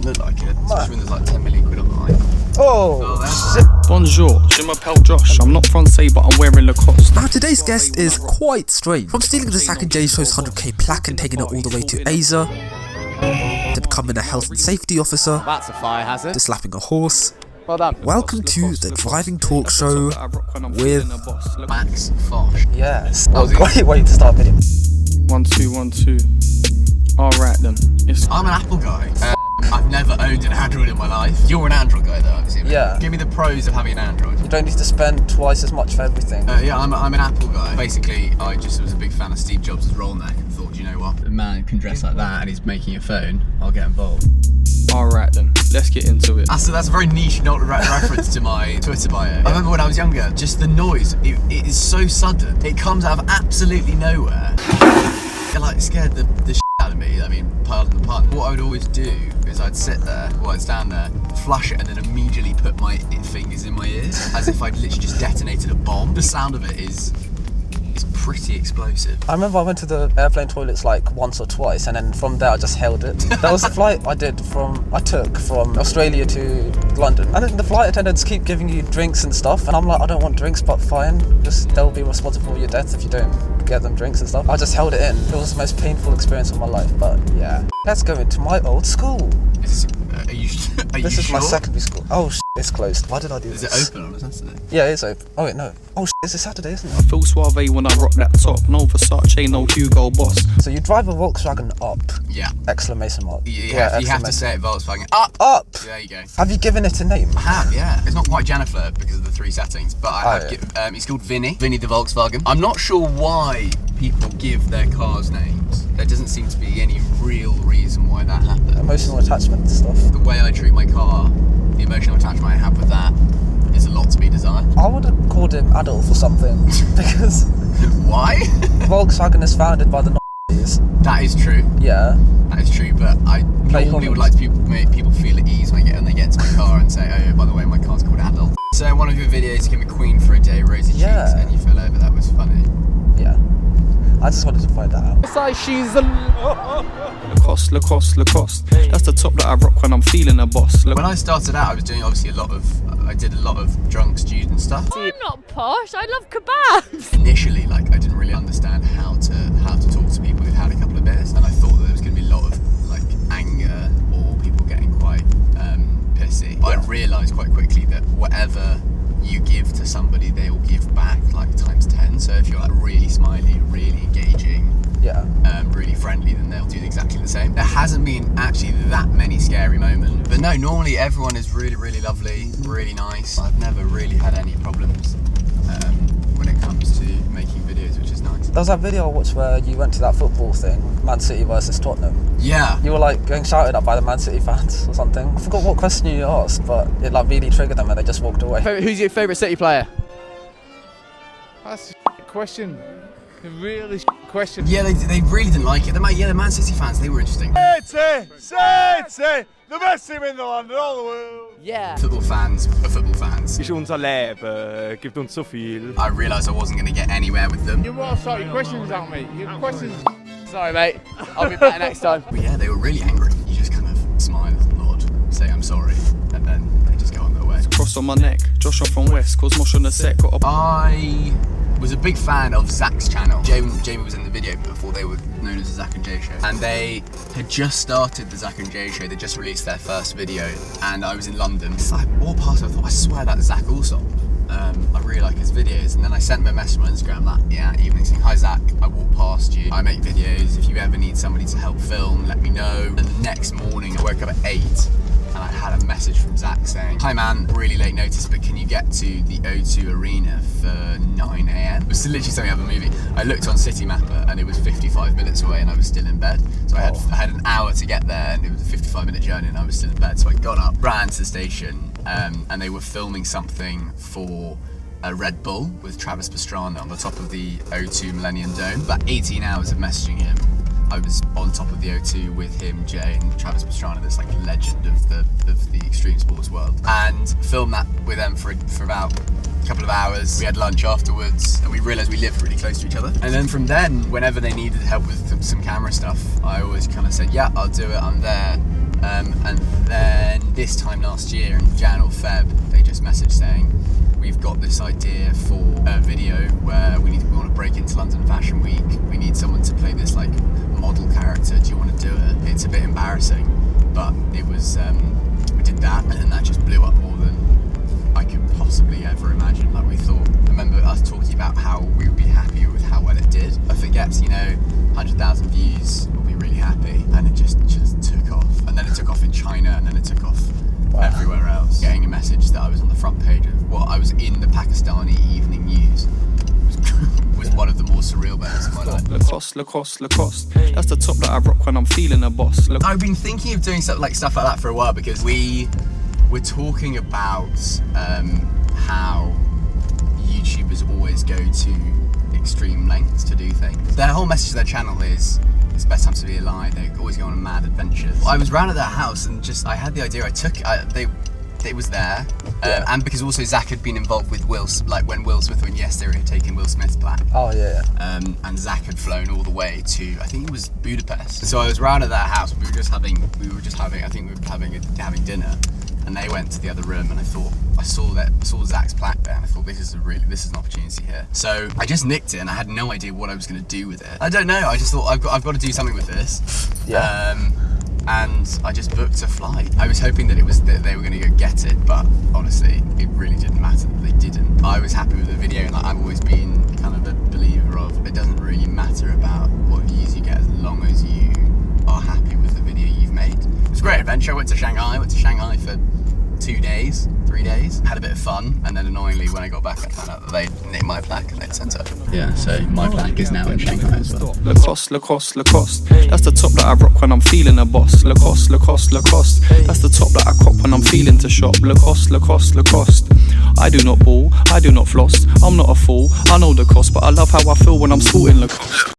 look like it, especially when there's like 10 million quid online. Bonjour, je m'appelle Josh. I'm not Francais, but I'm wearing Lacoste. Now today's guest is quite strange. From stealing the Zac and Jay show's 100k plaque and taking it all the way to Asia, to becoming a health and safety officer, that's a fire hazard, to slapping a horse. Well done. Welcome to the driving talk show with Max Fosh. Yes. Great way to start a video. 1 2 1 2. Alright then. I'm an Apple guy. I've never owned an Android in my life. You're an Android guy though, I'm assuming. Yeah. Give me the pros of having an Android. You don't need to spend twice as much for everything. Yeah, I'm an Apple guy. Basically, I just was a big fan of Steve Jobs' roll neck and thought, you know what? The man can dress like that and he's making a phone. I'll get involved. Alright then, let's get into it. That's a very niche reference to my Twitter bio. I remember when I was younger, just the noise, it is so sudden. It comes out of absolutely nowhere. It like scared the shit out of me. I mean, pardon the pun. What I would always do is I'd sit there, or I'd stand there, flush it, and then immediately put my fingers in my ears, as if I'd literally just detonated a bomb. The sound of it is pretty explosive. I remember I went to the airplane toilets like once or twice, and then from there I just held it. That was the flight I took from Australia to London, and then the flight attendants keep giving you drinks and stuff, and I'm like, I don't want drinks, but fine, just they'll be responsible for your death if you don't get them drinks and stuff. I just held it in. It was the most painful experience of my life, but yeah. Let's go into my old school. This is my secondary school. Oh it's closed. Why did I do this? Is it open on a Saturday? Yeah, it's open. Oh wait, no. Oh it's a Saturday, isn't it? I feel suave when I rock that top. No Versace, no Hugo Boss. So you drive a Volkswagen up. Yeah. Exclamation mark. Yeah, you have to say it Volkswagen. Up! Up! There you go. Have you given it a name? I have, yeah. It's not quite Jennifer because of the 3 settings, but I have it's called Vinny the Volkswagen. I'm not sure why people give their cars names. There doesn't seem to be any real reason why that happened. Emotional attachment and stuff. The way I treat my car, the emotional attachment I have with that is a lot to be desired. I would have called him Adolf or something, because... Why? Volkswagen is founded by the Nazis. That is true. Yeah. That is true, but I normally would like to make people feel at ease when they get into my car and say, oh, by the way, my car's called Adolf. So in one of your videos, you give me Queen for a day, rosy cheeks, and you fell over. That was funny. Yeah. I just wanted to find that out. It's like she's a... Lacoste. That's the top that I rock when I'm feeling a boss. When I started out, I was doing obviously I did a lot of drunk student stuff. I'm not posh, I love kebabs. Initially, I didn't really understand how to talk to people who'd had a couple of beers, and I thought that there was going to be a lot of anger or people getting quite pissy. But I realised quite quickly that whatever you give to somebody, they will give back times 10. So if you're really smiley, really engaging, really friendly, then they'll do exactly the same. There hasn't been actually that many scary moments, but no, normally everyone is really, really lovely, really nice. I've never really had any problems when it comes to making videos, which is nice. There was that video I watched where you went to that football thing, Man City versus Tottenham. Yeah. You were getting shouted at by the Man City fans or something. I forgot what question you asked, but it really triggered them and they just walked away. Who's your favourite City player? That's a question. A really question. Yeah, they really didn't like it. The Man City fans, they were interesting. City! The best team in the land and all the world! Yeah. Football fans are football fans. Ist unser Leben, gibt uns so viel. I realised I wasn't going to get anywhere with them. You want to start your questions out, mate. Your questions. Sorry, mate. I'll be better next time. But yeah, they were really angry. You just kind of smile and nod, say I'm sorry, and then they just go on their way. Cross on my neck, Josh off from West, cause Mosh on the set got I was a big fan of Zac's channel. Jamie was in the video before they were known as the Zac and Jay show, and they had just started the Zac and Jay show. They just released their first video, and I was in London. So I walked past and I thought, I swear that's Zac Alsop. I really like his videos, and then I sent him a message on Instagram evening saying, hi Zac, I walked past you, I make videos, if you ever need somebody to help film, let me know. And the next morning I woke up at 8 and I had a message from Zac saying, hi man, really late notice, but can you get to the O2 Arena for 9 AM? It was literally something out of a movie. I looked on City Mapper and it was 55 minutes away and I was still in bed. So I had an hour to get there and it was a 55-minute journey and I was still in bed. So I got up, ran to the station, and they were filming something for a Red Bull with Travis Pastrana on the top of the O2 Millennium Dome. About 18 hours of messaging him, I was on top of the O2 with him, Jay, and Travis Pastrana, this like legend of the extreme sports world, and filmed that with them for about a couple of hours. We had lunch afterwards, and we realised we lived really close to each other. And then from then, whenever they needed help with some camera stuff, I always kind of said, yeah, I'll do it, I'm there. And then this time last year in Jan or Feb, they just messaged saying, we've got this idea for a video where we want to break into London Fashion Week. We need someone to play this like model character. Do you want to do it? It's a bit embarrassing, but it was, we did that, and then that just blew up more than I could possibly ever imagine. Like we thought, I remember us talking about how we would be happy with how well it did. If it gets, 100,000 views, we'll be really happy. And it just took off. And then it took off in China, and then it took off everywhere else. Getting a message that I was on the front page of, I was in the Pakistani evening news was one of the more surreal moments of my life. Lacoste. That's the top that I rock when I'm feeling a boss. I've been thinking of doing stuff like that for a while, because we were talking about how YouTubers always go to extreme lengths to do things. Their whole message to their channel is, it's the best time to be alive. They always go on mad adventures. I was round at their house and I had the idea. It was there, and because also Zac had been involved with when Will Smith and Yes Theory had taken Will Smith's plaque. Oh yeah. And Zac had flown all the way to, I think it was Budapest. So I was round at their house. We were just having dinner, and they went to the other room, and I saw Zac's plaque there, and I thought this is an opportunity here. So I just nicked it, and I had no idea what I was going to do with it. I don't know. I just thought I've got to do something with this. Yeah. And I just booked a flight. I was hoping that they were going to go get it, but honestly, it really didn't matter that they didn't. I was happy with the video, and I've always been kind of a believer of it doesn't really matter about what views you get as long as you are happy with the video you've made. It was a great adventure. I went to Shanghai for 3 days, had a bit of fun, and then annoyingly when I got back I found out that they'd nicked my plaque and they'd sent it. Yeah, so my plaque is now in Shanghai as well. Lacoste. That's the top that I rock when I'm feeling a boss. Lacoste. That's the top that I cop when I'm feeling to shop. Lacoste. I do not ball, I do not floss. I'm not a fool, I know the cost, but I love how I feel when I'm sporting Lacoste.